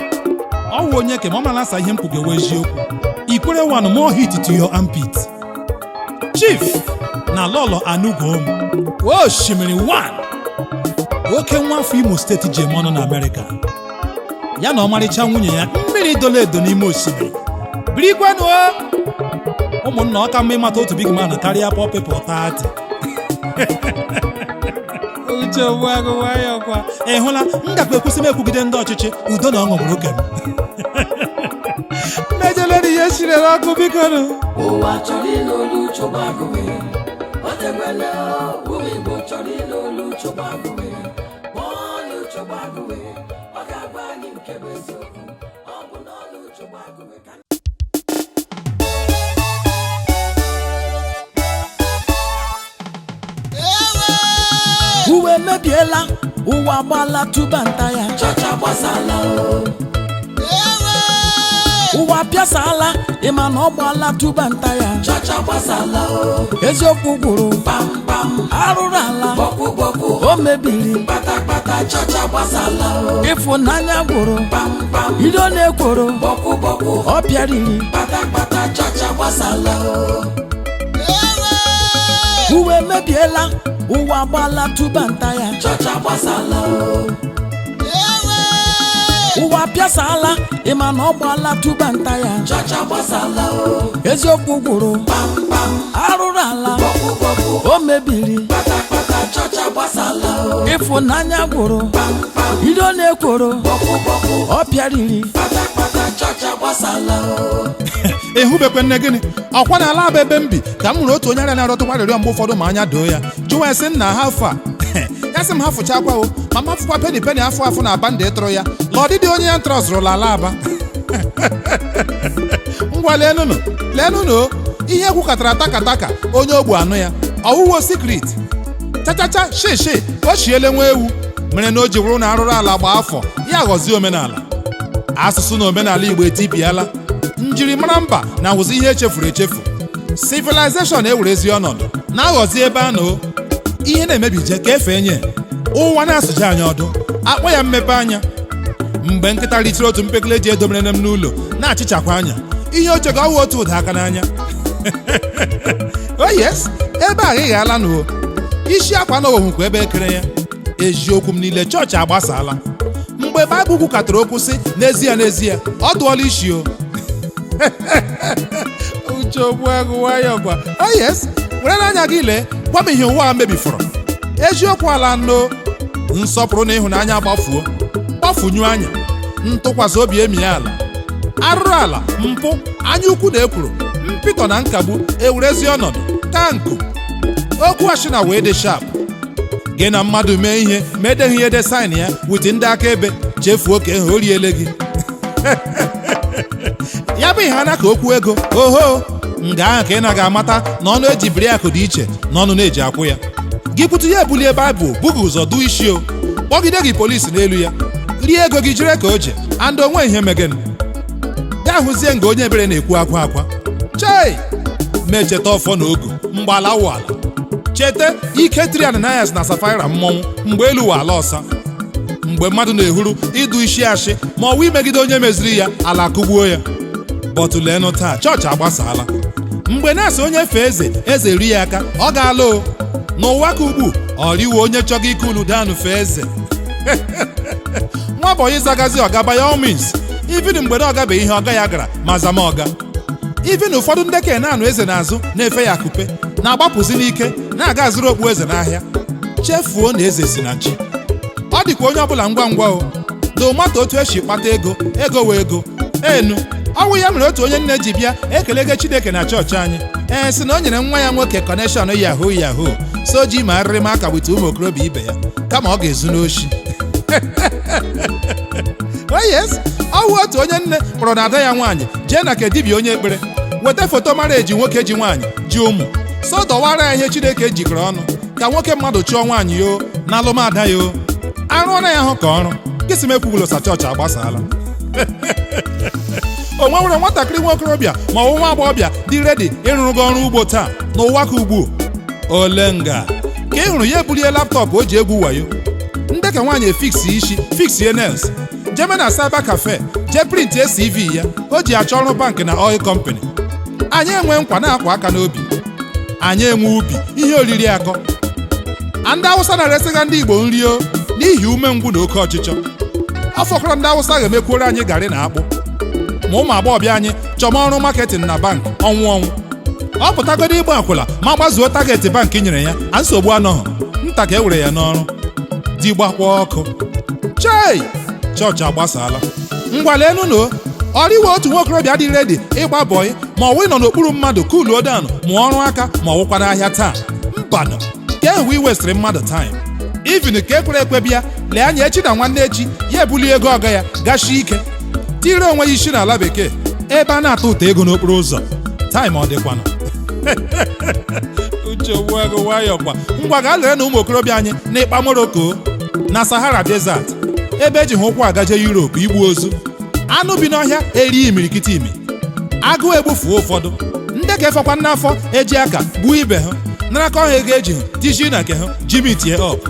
ọ wụ onye ke ma ọ mara asa ihe m kwugewe eziokwu Ikwere one more hit to your armpit Chief na Lolo Anugom Oshimiri one oke nwa afọ Imo steeti ji eme ọnụ na Amerịka ya na ọmarịcha nwunye ya mmiri dolo edo n'ime osimiri birikwanụ ụmụnna ọka mma ịmata otu big man karịa Paw Paper 30 Uche Ogbuagụ nwayọọ kwa ị hụla m gakwa ekwusị m ekwugide ndị ọchịchị udo na ọṅụ bụrụ oke m mejelere ihe sirere ọkụ biko nụ ụwa chọrọ ịnụ olu Chụgbagụwe otegwele ụmụ Igbo chọrọ ịnụ olu Chụgbagụwe ọnụ Chụgbagụwe ọ ga-agwa anyị nke bụ eziokwu ọ bụ n'ọnụ Chụgbagụwe ka uwe emebiela ụwa agbala tụba nta ya chacha gbasala ụwa pịasala ịma na ọ gbala tụba nta ya chacha gbasala eziokwu gwụrụ kpamkpam arụrụ ala bọkụbọkụ o mebiri kpatakpata chacha gbasala ịfụnanya gwụrụ kpamkpam iro na-ekworo bọkụbọkụ ọ pịariri kpatakpata chacha gbasala uwe emebiela ụwa agbala tụba nta ya chacha gbasala ụwa pịasala ịma na ọ gbala tụba nta ya chacha gbasala eziokwu gwụrụ kpamkpam arụrụ ala o mebiri kpatakpata chacha gbasala ịfụnanya gwụrụ kpamkpam iro na-ekworo ọ pịariri kpatakpata chacha gbasala ehubekwe nne gịnị ọkwa na ala aba ebe m bi ka m hụrụ otu onye ara na-arọtụkwa arịrịọ mgbe ụfọdụ ma anya doo ya jụwa esi nna ha afọ a ya sị m ha fụchakwa o ma m afụkwa peni afọ na aba ndị ịtụrụ ya la ọdịdị onye ya ntrọzụrụla ala aba ngwa leenụnụ ihe kwukọtara takataka onye ogbu anụ ya ọwụwo sikret chachacha shishi o chiele nwa ewu mere na o ji wụrụ na arụrụ ala gba afọ ya ghọzie omenala asụsụ na omenala Igbo etipiala njirimara mba na awụzi ihe echefuru echefu civilization ewerezi ọnọdụ na-aghọzi ebe a nọ ihe na-emebije ka efe nye ụwa na-asụje anya ọdụ akpọ ya mmepe anya mgbe nkịta ritere otu mpekele ji edomere m n'ụlọ na-achịchakwa anya ihe oche ga ọwụ otu ụda aka n'anya oh yes ebe a ghịghala n'o isi akwa na owunkwa ebe ekere ya eziokwu m niile chọọchị agbasala mgbe Baịbụl kwukatara okwu sị n'ezie ọ dụọla isi o Uche Ogbuagụ nwayọọ kwa oh yes were n'anya gị lee gwa m ihe ụwa a mebifọrọ eziokwu ala nno nsọpụrụ na ịhụnanya gbafunyụ anya ntụkwasị obi emie ala arụrụ ala mpụ anya ukwu na ekwuru mpịtọ na nkagbu ewurezi ọnọdụ ka nku okwu ashina wee dị sharp gị na mmadụ mee ihe ma edeghị ihe de saịn ya witi ndị akaebe chefuo ka ehe o riele gị ya bụ ihe ana ka okwu ego oho nga ahụ ka ị na-aga amata na ọnụ eji biri akụ dị iche na ọnụ na-eji akwụ ya gị pụtụ ya ebulie Baịbụl bughị ụzọ du isi o kpọgide gị polisi n'elu ya rie ego gị jire ka o je and onwe ihe megenu gaa hụzie nga onye ebere na-ekwu akwa chei ma echeta ọfọ na ogu mgbala wụ ala cheta ike Triananias na Safaira mmọnwụ mgbe elu wa ala ọsa, mgbe mmadụ na-ehuru ịdụ isi ashị ma ọwụ imegide onye meziri ya ala akụgbuo ya. Bọtụlenụ taa chọọchị agbasaala. Mgbe na-asị onye fee eze ri ya aka, ọ ga-ala o. N'ụwa ka ugbu ọ riwe onye chọga ike unu danụ fee eze. Nwa bọyị zagazi ọga by all means, even mgbe na ọgabe ihe ọga ya gara ma zama ọga. Even ụfọdụ ndị ke na-anụ eze n'azụ na-efe ya akupe na-agbapụzi n'ike na-aga azụrụ okpu eze n'ahịa, chefuo na eze si na chi. Ọ dịkwa onye ọbụla ngwa ngwa o domata otu esi kpata ego wee ego enu. Ọwụ ya mere otu onye nne ji bịa ekelege Chineke na chọọchị anyị si na o nyere nwa ya nwoke kọneshọn yahoo so ji ma arịrị m aka wite ụmụ okorobịa ibe ya kama ọ ga-ezu n'oshi. Yes, ọwụ otu onye nne kpọrọ na ada ya nwaanyị jee na ke dibịa onye ekpere weta foto mara eji nwoke ji nwaanyị ji ụmụ so dọwara ya ihe Chineke jikọrọ ọnụ ka nwoke mmadụ chụọ nwaanyị yo na alụmada ya o arụọna ya hụ ka ọrụ kịsị mekwugolosa chọọchị agbasaala. O nwewere nwatakịrị nwa okorobịa ma ọ bụ nwa agbọghọbịa dị redi ịrụrụ gị ọrụ ugbo taa n'ụwa ka ugbu ole nga ka ị hụrụ ya ebulie laptọpụ o ji egwu wayo ndị ka nwaanyị efiksi isi fiksie nails jeme na cyber cafe jee print CV ya o ji achọ ọrụ bankị na oil company. Anyị enwe nkwa na-akwa aka n'obi, anyị enwe ubi ihe oriri akọ. Ndị Awụsa na-eresiga ndị Igbo nri o n'ihi umengwụ na oke ọchịchọ. Ọ fọkọrọ ndị Awụsa ga-emekwuoro anyị garị na akpụ ma ụmụ agbọghọbịa anyị chọma ọrụ marketing na bank ọnwụ. Ọ pụtagodo ịgba akwụla ma gbazuo target bankị nyere ya a nsogbu anọghị nta ka e were ya n'ọrụ dị gbakwa ọkụ. Chei, chọọchị agbasaala. Ngwalenu no ọriwe otu nwokorobịa dị redi ịgba bọyị ma ọwụ nọ n'okpuru mmadụ kuluo danụ ma ọrụ aka ma ọwụkwa n'ahịa taa mbanụ ka ehụ iwestịrị mmadụ time. Even ka ekwere ekwe bịa lee anya echi na nwanne echi ya ebuli ego ọga ya gashi ike tire onwe ya isi n'ala bekee ebe a na-atụ ụtọ ego n'okporo ụzọ time ọ dịkwanụ. Uche ego nwayọ kwa ngwa ga lere na ụmụ okorobịa anyị n'ịkpa Morocco na Sahara Desert ebe eji ha ụkwụ agaje Europe igbu ozu. Anụ bi n'ọhịa eri imirikiti imi, agụụ egbufuo ụfọdụ, ndị ga-efekwa n'afọ eji aka gbuo ibe ha narakọ ha ego eji ha tiji na nke ha jimitie up.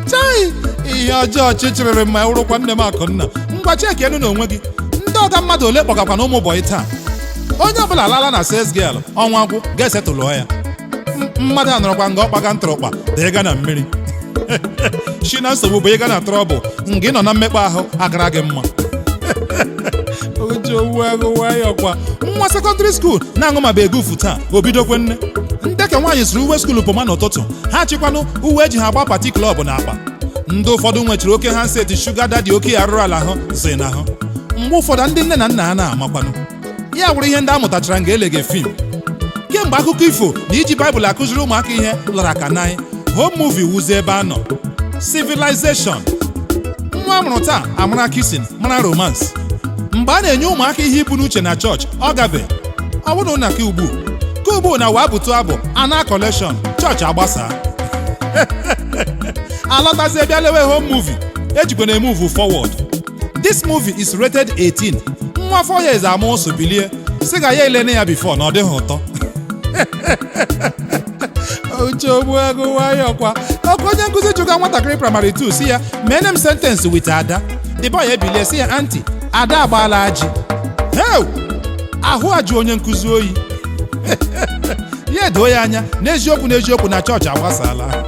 Chai, ihe ọjọọ chịchịrịrị ma wụrụkwa nne m Akụnna. Ngwa cheki enu na onwe gị ndị ọga mmadụ ole kpọgakwa na ụmụ bọyị taa. Onye ọbụla lala na sales girl ọnwa gwụ ga-esetụlụọ ya. Mmadụ anọrọkwa nga ọkpaga ntụrụkpa dị ịga na mmiri. Shi na nsogbu bụ ịga na trọbụl nga ị nọ na mmekpa ahụ agara gị mma. Ojowegowayọkwa nwa sekọndịrị skuul na-aṅụ ma bụ egufu taa obidokwe nne. Ndị ka nwaanyị siri uwe skuulu pụma n'ụtụtụ ha chịkwanụ uwe eji ha agba pati klọb na akpa. Ndị ụfọdụ nwechara oke handset shuga dadi oke arụrụ ala ahụ zi na ahụ. Mgbe ụfọdụ ndị nne na nna ha na-amakwanụ ya wụrụ ihe ndị a mụtachara nga elege fim. Kemgbe akụkọ ifo na iji baịbụl akụziri ụmụaka ihe lara ka nanyị home movie wuzi ebe a nọ. Civilization nwa amụrụ taa amara kissing mara romance. Mgbe a na-enye ụmụaka ihe ibu n'uche na chọọchị ọ gabe ọ bụrụ na ka ugbu na wa bụtụ abụ ana collection chọọchị agbasaa. Alọtazie bịa lewe home movie ejikwa na move forward. This movie is rated 18. Nwa afọ ya eze ama ụsụ bilie sị ga ya elene ya before na ọ dịghị ụtọ. Ojogbuego nwayọkwa ọkụ onye nkụzi chụga nwatakịrị praịmarị 2 si ya mene m sentence with Ada. The boy ebilie si ya anti Ada agbaala ajị. Heu, ahụ ajụ onye nkụzi oyi. Ya edoo ya anya n'eziokwu na chọọchị agbasaala.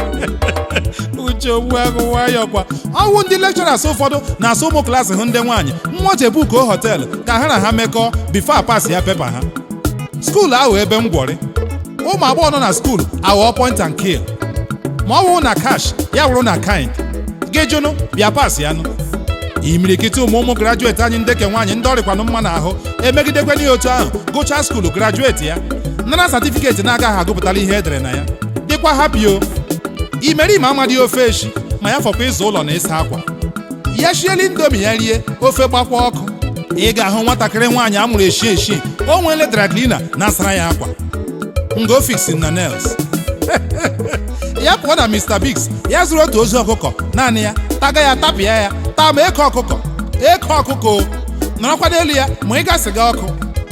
Ojogbuego nwayọkwa ọwụ ndị lecturers ụfọdụ na-asụ ụmụ klaasị hụ ndị nwaanyị nwachebuko họteelụ ka ha na ha mekọọ bifo pas ya pepa ha. Skuulu ahụ ebe m gwọrị ụmụ agbọghọ nọ na skuulu aghọọ point and kill ma ọ wụrụ na cash ya wụrụ na kind gị jụnụ bịa pas ya nụ. Imirikiti ụmụ grajueti anyị ndeke nwaanyị ndị ọrịkwanụ mma n'ahụ emegidekwana ya otu ahụ gụchaa skuulu grajueti ya nara satifiketi na-agaghị agụpụtala ihe edere na ya dịkwa hapio imerime amadị ofe eshi ma ya fọkwa ịzụ ụlọ na ịsa akwa ya shieli ndomi ya rie ofe gbakwa ọkụ. Ị ga-ahụ nwatakịrị nwaanyị amụrụ eshi o nwere draglina na-asara ya akwa nga o fixin na nails. Ya pụọ na Mr. Biggs ya zụrụ otu ozu ọkụkọ naanị ya taga ya tapịa ya taa ma eke ọkụkọ nọrọkwa n'elu ya ma ị gasịga ọkụ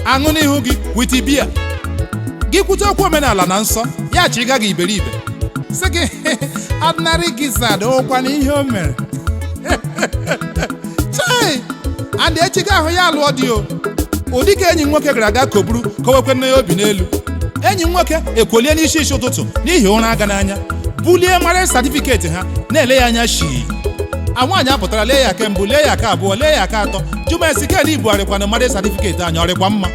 aṅụ n'ihu gị witi bia gị kwute okwu omenala na nsọ ya chiga gị iberibe sị gị ordinary gizzard ụkwa na ihe o mere chai and echiga ahụ ya alụọ dị o ụdị ka enyi nwoke gara aga koburu kowekwe nne ya obi n'elu enyi nwoke ekwolie n'isi isi ụtụtụ n'ihi ụra aga n'anya bulie marriage certificate ha na-ele ya anya shii nwaanyị apụtara lee ya aka mbụ lee ya aka abụọ lee ya aka atọ jụma esikeli ibu arịkwana marriage certificate anyị ọrịkwa mma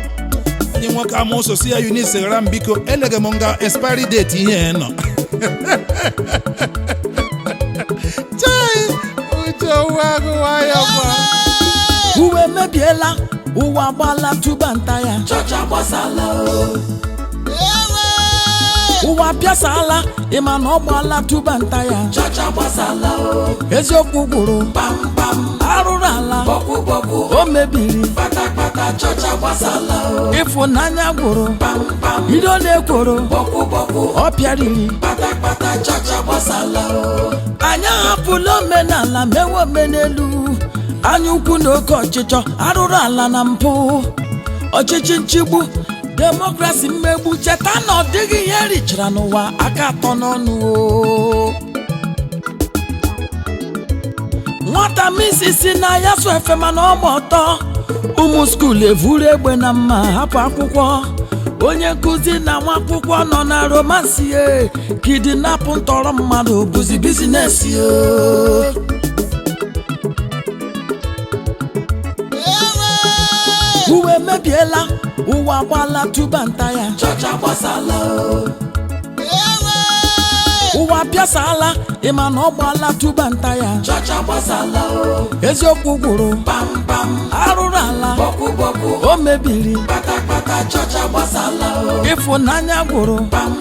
enyi nwoke amụsụ si ya Eunice ghara m biko eleghe m nga expiry date ihe nọ chai uche ụwa agụwa ya kwa uwe mebiela ụwa gbala tuba nta ya chọcha gbasala ụwa pịasala ịma na ọ gbala tuba nta ya chọcha gbasala eziokwu gwụrụ pam arụrụ ala bọkụ o mebiri kpata chọcha gbasala ịfụnanya gwụrụ pam ido na-ekworo bọkụ ọ pịariri kpata chọcha gbasala anyị ahapụla omenala mewe omenelu anya ukwu na oke ọchịchọ arụrụ ala na mpụ ọchịchị nchigbu demokrasi mmegbu cheta na ọ dịghị ihe richara n'ụwa aka atọ n'ọnụ nwata misisi na ya so efe mana ọgba ọtọ ụmụ skuul evuru egbe na mma hapụ akwụkwọ onye nkụzi na nwa akwụkwọ nọ na romansi kidinapụ ntọrọ mmadụ bụzi bizinesi uwe mebiela ụwa gbala tuba nta ya chọcha gbasala ụwa pịasala ịma na ọ gbala tuba nta ya chọcha gbasala eziokwu gwụrụ pam arụrụ ala bọkụ o mebiri kpata chọcha gbasala ịfụnanya gwụrụ pam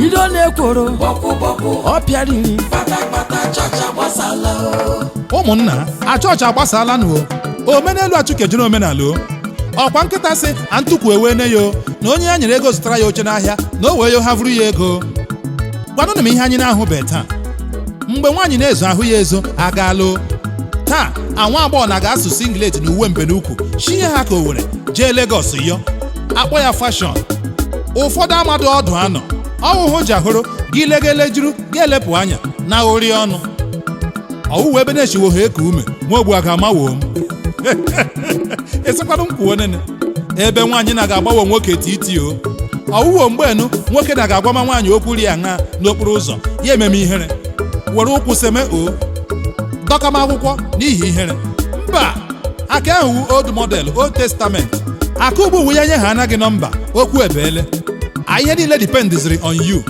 ido na-ekworo bọkụ ọ pịariri kpata chọcha gbasala ụmụnna achọọchị agbasala nụ omenelu achụkejuru omenala ọkwa nkịta sị antụkwu ewe ne ya na onye ya nyere ego zụtara ya oche n'ahịa na o wee yo havuru ya ego gwanụnụ m ihe anyị na-ahụbe taa mgbe nwaanyị na-ezo ahụ ya ezo agaala taa anwa agbọghọ na ga-asụ singlet na uwe mbenukwu shinye ha ka o were jee Lagos yo akpọ ya fashọn ụfọdụ amadụ ọdụ anọ ọwụhụ ji ahụrụ gị legele juru ga-elepụ anya na ori ọnụ ọwụwa ebe na-echiwo ha eku ume nwa ogbu a ga-amawo m esekwanụ m kwuo nene ebe nwaanyị na-ga-agbawo nwoke titi ọwụwo mgbenu nwoke na-ga-agwama nwaanyị okwu ri aṅa n'okporo ụzọ ya ememe ihere were ụkwụ seme dọka m akwụkwọ n'ihi ihere mba aka ahụ old model old testament aka ugbu uwe ya nye ha anaghị nọmba okwu ebeele ihe niile dependiziri on you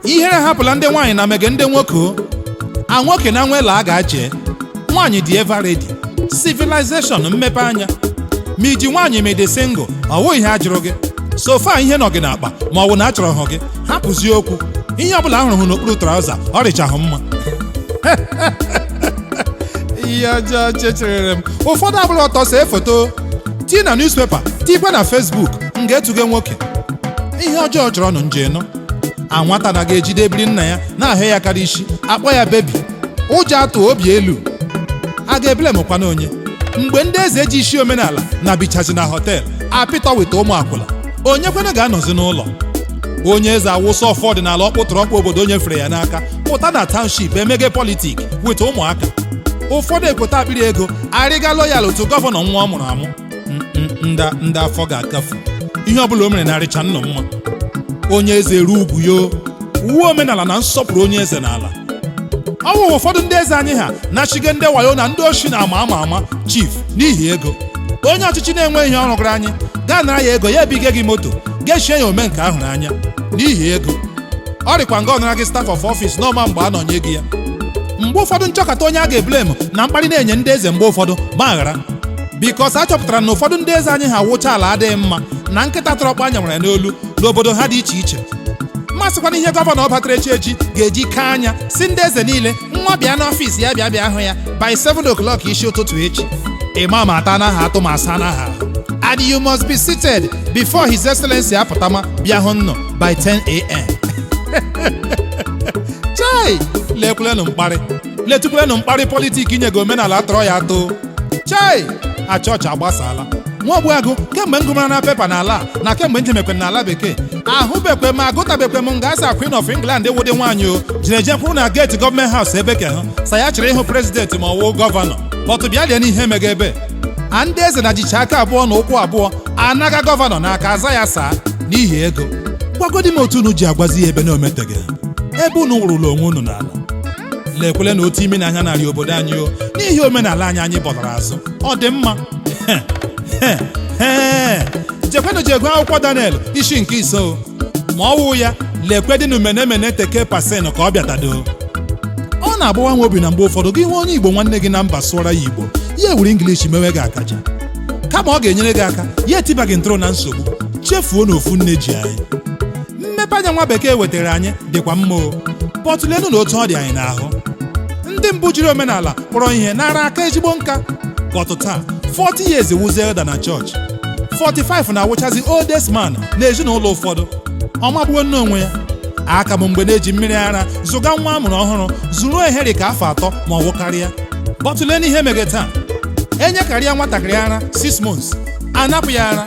ihere hapụla ndị nwaanyị na mege ndị nwoke a nwoke na nwela a ga-ache nwaanyị dị ever ready civilization mmepe anya ma iji nwaanyị ma dị single ọ wụghị ihe a jụrụ gị sofa ihe nọ gị n'akpa ma ọ bụ na a chọrọ hụ gị hapụzie okwu ihe ọbụla ahụrụ hụ n'okpuru trauza ọ rịchahụ mma ihe ọjọọ chechere m ụfọdụ abụrụ ọtọ see foto tii na newspaper tikwe na Facebook m ga-etuge nwoke ihe ọjọọ chọrọ nụ njenụ anwata na ga-ejide ebiri nna ya na-ahụ ya karịa isi akpọ ya bebi ụjọ atụ obi elu a ga-ebele mụkwa na onye mgbe ndị eze eji isi omenala na bichazi na họteelụ apịtọ weta ụmụ akwụla onye kwene ga-anọzi n'ụlọ onye eze awụsa ọfọ ọdịnala ọkpụtụrọkpụ obodo onye fere ya n'aka pụta na township emege politik weta ụmụaka ụfọdụ ekweta akpịrị ego arịga loyal otu gọvanọ nwa ọ mụrụ amụ ndị afọ ga-akafu ihe ọbụla o mere na-arịcha nnọ mma onye eze ruo ugwu yo uwe omenala na nsọpụrụ onye eze n'ala ọwụ ụfọdụ ndị eze anyị ha na-achịge ndị wayo na ndị oshi na ama chief n'ihi ego onye ọchịchị na-enwe ihe ọrụ gara anyị gaa nara ya ego ya ebige gị moto ga-echie ya ome nke ahụ n'anya n'ihi ego ọ rịkwa nga ọ nara gị staff of office n'ọma mgbe a nọnye gị ya mgbe ụfọdụ nchọkọta onye a ga-eblem na mkparị na-enye ndị eze mgbe ụfọdụ gbaghara bikos a chọpụtara na ụfọdụ ndị eze anyị ha wụcha ala adịghị mma na nkịta tọrọkpọ anya nwere n'olu n'obodo ha dị iche iche mmasịkwana ihe gọvanọ batara echi ga-eji kaa anya si ndị eze niile nwa bịa n'ọfịs ya bịa hụ ya by 7 o'clock isi ụtụtụ echi imam ata n'aha atụ ma asa n'aha and you must be seated before his excellency apụtama bịa hụ nnọ by 10 a.m. chai letukwulenụ mkparị politik inyego omenala atọrọ ya atụ chai achọọchị agbasala nwa Ogbuagụ, kemgbe m gụmara na pepa n'ala na kemgbe njemekwe n'ala bekee ahụbekwe m agụtabekwe m nga asa Queen of England wụdị nwaanyị o jiri eje kwụrụ na geeti gọọmenti haus ebe ke ha sa ya chịrị ịhụ prezidenti ma ọ wụ gọvanọ bọtụ bịa lie n'ihe mega ebe a ndị eze na jicha aka abụọ na ụkwụ abụọ anaga gọvanọ n'aka aza ya saa n'ihi ego. Gwagodi m otu unu ji agwazi ya ebe na ometeghị ebe unu wụrụla onwe unu n'ala. Lekwele na otu imi n'anya narị obodo anyị o n'ihi omenala anyị bọtara azụ ọ dị mma. Jekwenụ ji ego akwụkwọ Daniel isi nke 5 ma ọ wụ ya lekwedịnụ menemene teke pasen ka ọ bịatado. Ọ na-agbawa nwa obi na mgbe ụfọdụ gị hụ onye Igbo nwanne gị na mba sụọra ya Igbo ya ewere English mewe gị akaja kama ọ ga-enyere gị aka ya etiba gị ntụrụ na nsogbu chefuo na ofu nne ji anyị. Mmepe anya nwa bekee wetara anyị dịkwa mma o pọtụlenu na otu ọ dị anyị n'ahụ. Ndị mbụ jiri omenala kpọrọ ihe nara aka ezigbo nka pọtụ taa 40 years wụzi elder na chọọchị 45 na-awụchazi oldest man n'ezinụlọ ụfọdụ ọ magbuo nne onwe ya. Aka m mgbe na-eji mmiri ara zụga nwa amụrụ ọhụrụ zuru eheri ka afọ 3 ma ọ wụ karịa. Bọtụlenu ihe mege taa enye karịa nwatakịrị ara 6 months anapụ ya ara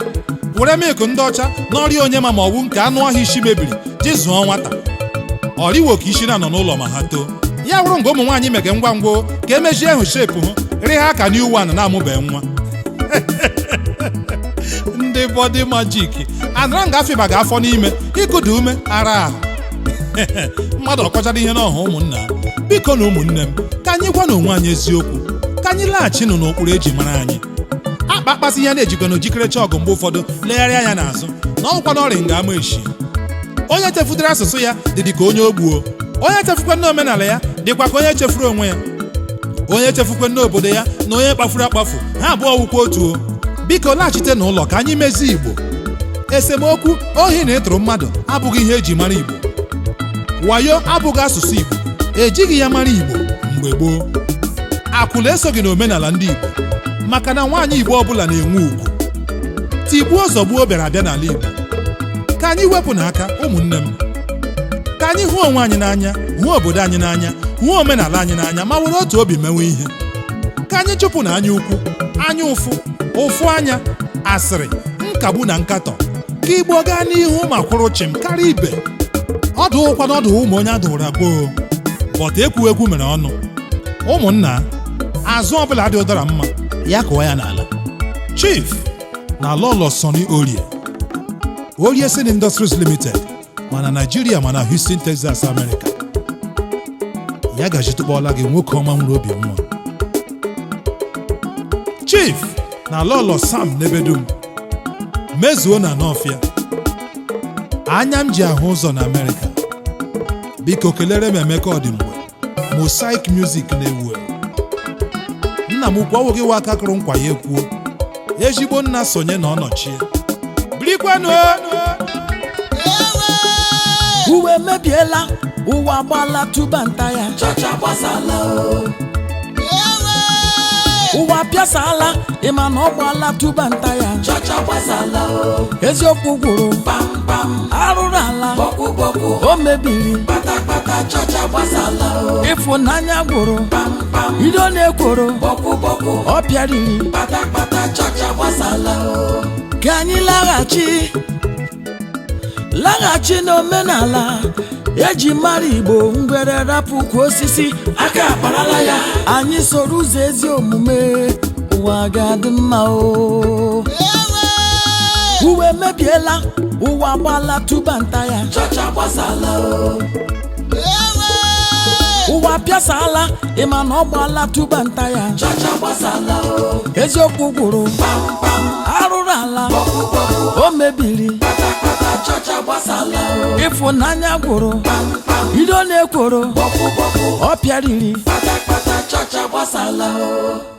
were milk ndị ọcha n'ọrịa onye ma ọ bụ nke anụ ọhịa isi mebiri ji zụọ nwata ọriwo ka isi na-anọ n'ụlọ ma ha too. Ya wụrụ nga ụmụ nwaanyị mege ngwa ngwa ka emejie hụ shepu hụ rị ha ka new one na-amụbeghị nwa. Ndị bọdi majik anara nga afịba ga afọ n'ime ịkụda ume ara ahụ. Mmadụ ọkọchara ihe n'ọha ụmụnna biko na ụmụnne m ka anyị gwa na onwe anyị eziokwu ka anyị laghachinụ n'ụkpụrụ eji mara anyị. Akpakpasị ihe na-ejikwa na ojikerecha ọgụ mgbe ụfọdụ legharịa anya n'azụ na ọkwa n'ọrịa nga ama echi. Onye chefutere asụsụ ya dị ka onye ogbuo, onye chefukwe n'omenala ya dịkwa ka onye chefuru onwe ya. Onye chefukwe n'obodo ya na onye kpafuru akpafu ha abụọ wụkwa otu o. Biko laghachite n'ụlọ ka anyị mezie Igbo. Esemokwu ohi na ịtụrụ mmadụ abụghị ihe eji mara Igbo. Wayo abụghị asụsụ Igbo ejighị ya mara Igbo mgbe gboo. Akwụla esoghị n'omenala ndị Igbo maka na nwaanyị Igbo ọbụla na-enwe ugwu. Tigbuo zọgbuo bịara abịa n'ala Igbo. Ka anyị wepụ n'aka ụmụnne m ka anyị hụ onwe anyị n'anya hụ obodo anyị n'anya hụ omenala anyị n'anya ma were otu obi mewe ihe. Ka anyị chụpụ na anya ukwu anya ụfụ anya asịrị nkagbu na nkatọ ka Igbo gaa n'ihu ma kwụrụ chịm karịa ibe. Ọdụ ụkwa na ọdụ ụmụ onye adụra gboo bọta ekwu mere ọnụ. Ụmụnna azụ ọbụla dị ụdara mma ya kụwa ya n'ala. Chief na Lolo Sonny Orie Sin Industries Limited mana Nigeria mana Houston, Texas, America. Ya gajitụkpọla gị nwoke ọma nwere obi nwa. Chief na Lolo Sam Nebedum mezuo na Nọfịa anya m ji ahụ ụzọ na America. Biko kelere m Emeka Ọdịmgbe Mosaic Music na-ewu nna m ukwu ọwụ gị wa aka kụrụ nkwa ya ekwuo ezigbo nna sonye na ọnọchie birikwanụ. Uwe mebiela ụwa gbala tụba nta ya Chọcha gbasala o. ụwa pịasala ịma na ọ gbala tụba nta ya Chọcha gbasala o. eziokwu gwụrụ Pam pam. arụrụ ala Bọkụ bọkụ. o mebiri Kpatakpata chọcha gbasala o. ịfụnanya gwụrụ Pam pam. iro na-ekworo Bọkụ bọkụ. ọ pịariri. Kpatakpata chọcha gbasala o. Ka anyị laghachi n'omenala eji mara Igbo ngwere rapụ kwa osisi Aka akparala ya. anyị soro ụzọ ezi omume ụwa ga-adị mma o. Uwe mebiela ụwa gbala tụba nta ya Chọcha gbasala o. ụwa pịasala ịma na ọ gbala tụba nta ya Chọcha gbasala o. eziokwu gwụrụ Pam pam. arụrụ ala Bọkụ bọkụ. o mebiri Kpatakpata chọcha gbasala o. ịfụnanya gwụrụ Pam pam. iro na-ekworo Bọkụ bọkụ. ọ pịariri. Kpatakpata chọcha gbasala o.